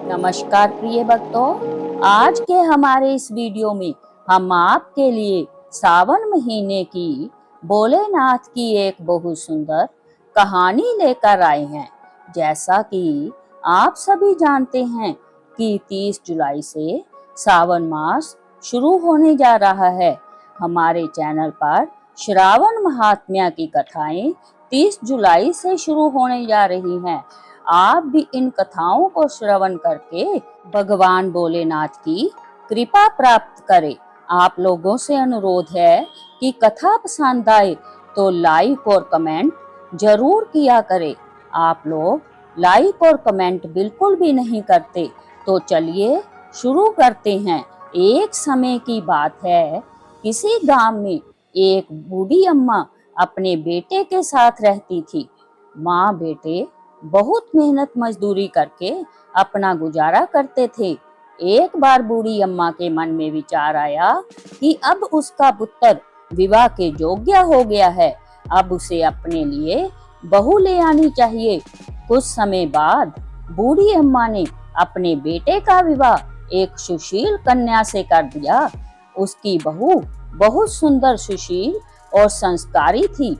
नमस्कार प्रिय भक्तों, आज के हमारे इस वीडियो में हम आपके लिए सावन महीने की भोलेनाथ की एक बहुत सुंदर कहानी लेकर आए हैं। जैसा कि आप सभी जानते हैं कि 30 जुलाई से सावन मास शुरू होने जा रहा है। हमारे चैनल पर श्रावण महात्म्य की कथाएं 30 जुलाई से शुरू होने जा रही हैं। आप भी इन कथाओं को श्रवण करके भगवान भोलेनाथ की कृपा प्राप्त करें। आप लोगों से अनुरोध है कि कथा पसंद आए तो लाइक और कमेंट जरूर किया करें। आप लोग लाइक और कमेंट बिल्कुल भी नहीं करते, तो चलिए शुरू करते हैं। एक समय की बात है, किसी गांव में एक बूढ़ी अम्मा अपने बेटे के साथ रहती थी। माँ बेटे बहुत मेहनत मजदूरी करके अपना गुजारा करते थे। एक बार बूढ़ी अम्मा के मन में विचार आया कि अब उसका पुत्र विवाह के योग्य हो गया है, अब उसे अपने लिए बहू ले आनी चाहिए। कुछ समय बाद बूढ़ी अम्मा ने अपने बेटे का विवाह एक सुशील कन्या से कर दिया। उसकी बहू बहुत सुंदर, सुशील और संस्कारी थी।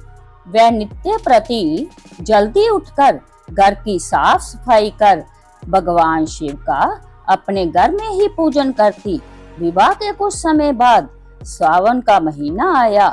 वह नित्य प्रति जल्दी उठकर घर की साफ सफाई कर भगवान शिव का अपने घर में ही पूजन करती। विवाह के कुछ समय बाद सावन का महीना आया।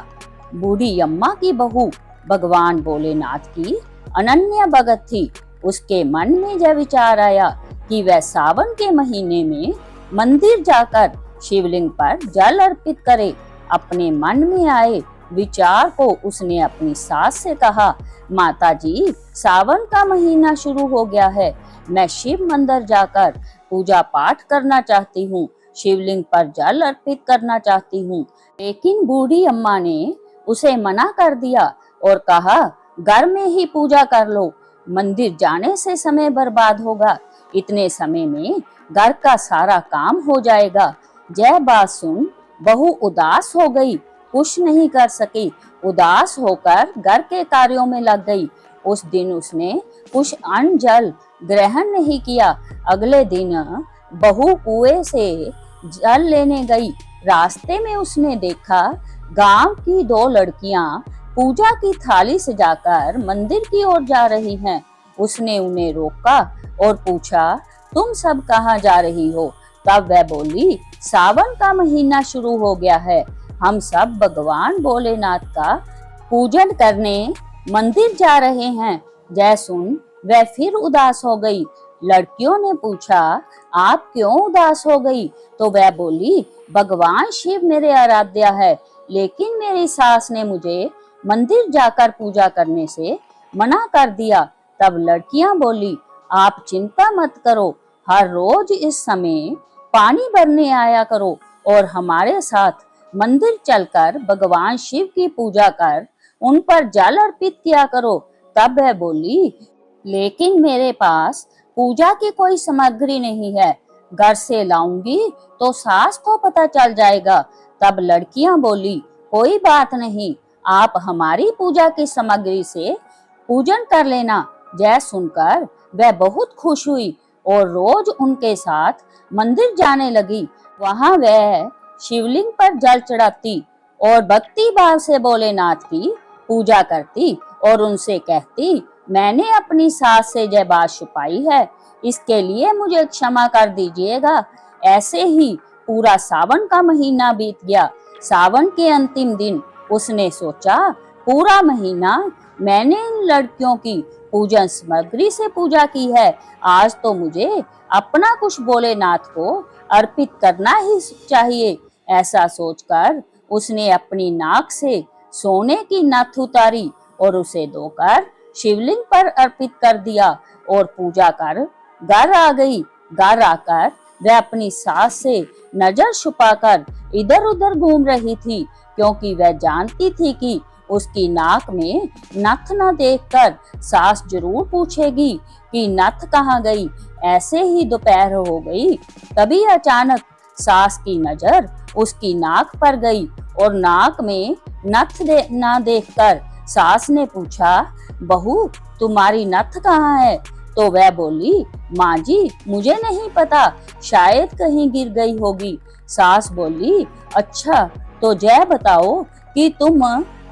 बूढ़ी अम्मा की बहू भगवान भोलेनाथ की अनन्य भगत थी। उसके मन में यह विचार आया कि वह सावन के महीने में मंदिर जाकर शिवलिंग पर जल अर्पित करे। अपने मन में आए विचार को उसने अपनी सास से कहा, माता जी, सावन का महीना शुरू हो गया है, मैं शिव मंदिर जाकर पूजा पाठ करना चाहती हूँ, शिवलिंग पर जल अर्पित करना चाहती हूँ। लेकिन बूढ़ी अम्मा ने उसे मना कर दिया और कहा, घर में ही पूजा कर लो, मंदिर जाने से समय बर्बाद होगा, इतने समय में घर का सारा काम हो जाएगा। यह बात सुन बहू उदास हो गई, कुछ नहीं कर सकी। उदास होकर घर के कार्यों में लग गई। उस दिन उसने कुछ अन्न जल ग्रहण नहीं किया। अगले दिन बहू कुएं से जल लेने गई। रास्ते में उसने देखा गांव की दो लड़कियां पूजा की थाली सजाकर मंदिर की ओर जा रही हैं। उसने उन्हें रोका और पूछा, तुम सब कहाँ जा रही हो? तब वह बोली, सावन का महीना शुरू हो गया है, हम सब भगवान भोलेनाथ का पूजन करने मंदिर जा रहे हैं। जय सुन वह फिर उदास हो गई। लड़कियों ने पूछा, आप क्यों उदास हो गई? तो वह बोली, भगवान शिव मेरे आराध्य है, लेकिन मेरी सास ने मुझे मंदिर जाकर पूजा करने से मना कर दिया। तब लड़कियां बोली, आप चिंता मत करो, हर रोज इस समय पानी भरने आया करो और हमारे साथ मंदिर चलकर भगवान शिव की पूजा कर उन पर जल अर्पित किया करो। तब वह बोली, लेकिन मेरे पास पूजा की कोई सामग्री नहीं है, घर से लाऊंगी तो सास को पता चल जाएगा। तब लड़कियां बोली, कोई बात नहीं, आप हमारी पूजा की सामग्री से पूजन कर लेना। यह सुनकर वह बहुत खुश हुई और रोज उनके साथ मंदिर जाने लगी। वहां वह शिवलिंग पर जल चढ़ाती और भक्ति भाव से भोलेनाथ की पूजा करती और उनसे कहती, मैंने अपनी सास से यह बात छुपाई है, इसके लिए मुझे क्षमा कर दीजिएगा। ऐसे ही पूरा सावन का महीना बीत गया। सावन के अंतिम दिन उसने सोचा, पूरा महीना मैंने इन लड़कियों की पूजन सामग्री से पूजा की है, आज तो मुझे अपना कुछ भोलेनाथ को अर्पित करना ही चाहिए। ऐसा सोचकर उसने अपनी नाक से सोने की नथ उतारी और उसे धोकर शिवलिंग पर अर्पित कर दिया और पूजा कर घर आ गई। घर आकर वह अपनी सास से नजर छुपाकर इधर उधर घूम रही थी, क्योंकि वह जानती थी कि उसकी नाक में नथ न देखकर सास जरूर पूछेगी कि नथ कहाँ गई। ऐसे ही दोपहर हो गई। तभी अचानक सास की नजर उसकी नाक पर गई और नाक में नथ न देखकर सास ने पूछा, बहू तुम्हारी नथ कहाँ है? तो वह बोली, माँ जी मुझे नहीं पता, शायद कहीं गिर गई होगी। सास बोली, अच्छा तो जय बताओ कि तुम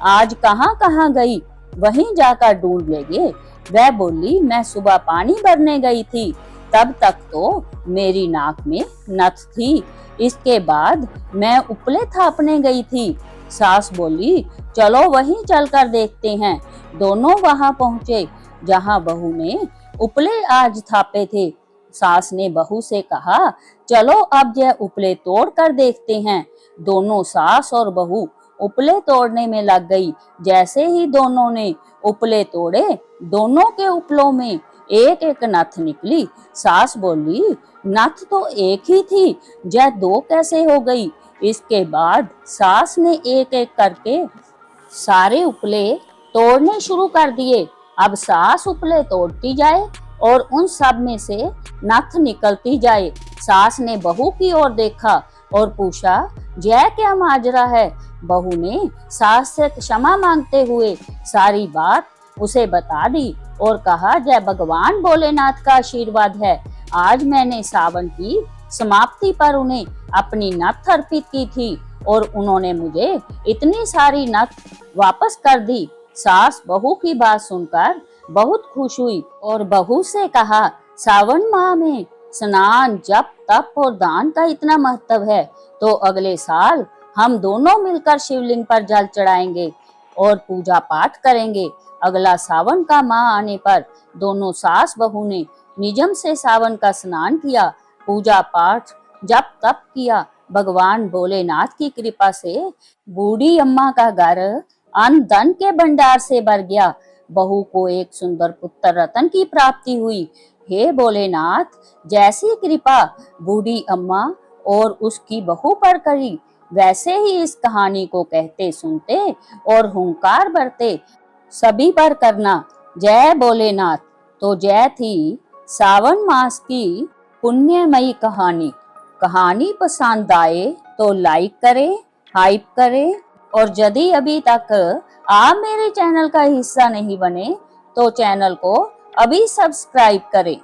आज कहाँ कहाँ गई, वहीं जाकर ढूंढ लेंगे। वह बोली, मैं सुबह पानी भरने गई थी, तब तक तो मेरी नाक में नथ थी, इसके बाद मैं उपले थापने गई थी। सास बोली, चलो वहीं चलकर देखते हैं। दोनों वहां पहुंचे जहां बहू ने उपले आज थापे थे। सास ने बहू से कहा, चलो अब यह उपले तोड़ कर देखते हैं। दोनों सास और बहू उपले तोड़ने में लग गई। जैसे ही दोनों ने उपले तोड़े, दोनों के उपलों में एक एक नथ निकली। सास बोली, नथ तो एक ही थी, यह दो कैसे हो गई। इसके बाद सास ने एक एक करके सारे उपले तोड़ने शुरू कर दिए। अब सास उपले तोड़ती जाए और उन सब में से नथ निकलती जाए। सास ने बहू की ओर देखा और पूछा, यह क्या माजरा है। बहू ने सास से क्षमा मांगते हुए सारी बात उसे बता दी और कहा, जय भगवान भोलेनाथ का आशीर्वाद है, आज मैंने सावन की समाप्ति पर उन्हें अपनी नथ अर्पित की थी और उन्होंने मुझे इतनी सारी नथ वापस कर दी। सास बहू की बात सुनकर बहुत खुश हुई और बहू से कहा, सावन माह में स्नान, जप, तप और दान का इतना महत्व है, तो अगले साल हम दोनों मिलकर शिवलिंग पर जल चढ़ाएंगे और पूजा पाठ करेंगे। अगला सावन का माह आने पर दोनों सास बहू ने नियम से सावन का स्नान किया, पूजा पाठ, जप तप किया। भगवान भोलेनाथ की कृपा से बूढ़ी अम्मा का घर अन्न धन के भंडार से भर गया। बहू को एक सुंदर पुत्र रतन की प्राप्ति हुई। हे भोलेनाथ, जैसी कृपा बूढ़ी अम्मा और उसकी बहू पर करी, वैसे ही इस कहानी को कहते सुनते और हुंकार भरते सभी पर करना। जय भोलेनाथ। तो जय थी सावन मास की पुण्यमयी कहानी। कहानी पसंद आए तो लाइक करें, हाइप करें और यदि अभी तक आप मेरे चैनल का हिस्सा नहीं बने तो चैनल को अभी सब्सक्राइब करें।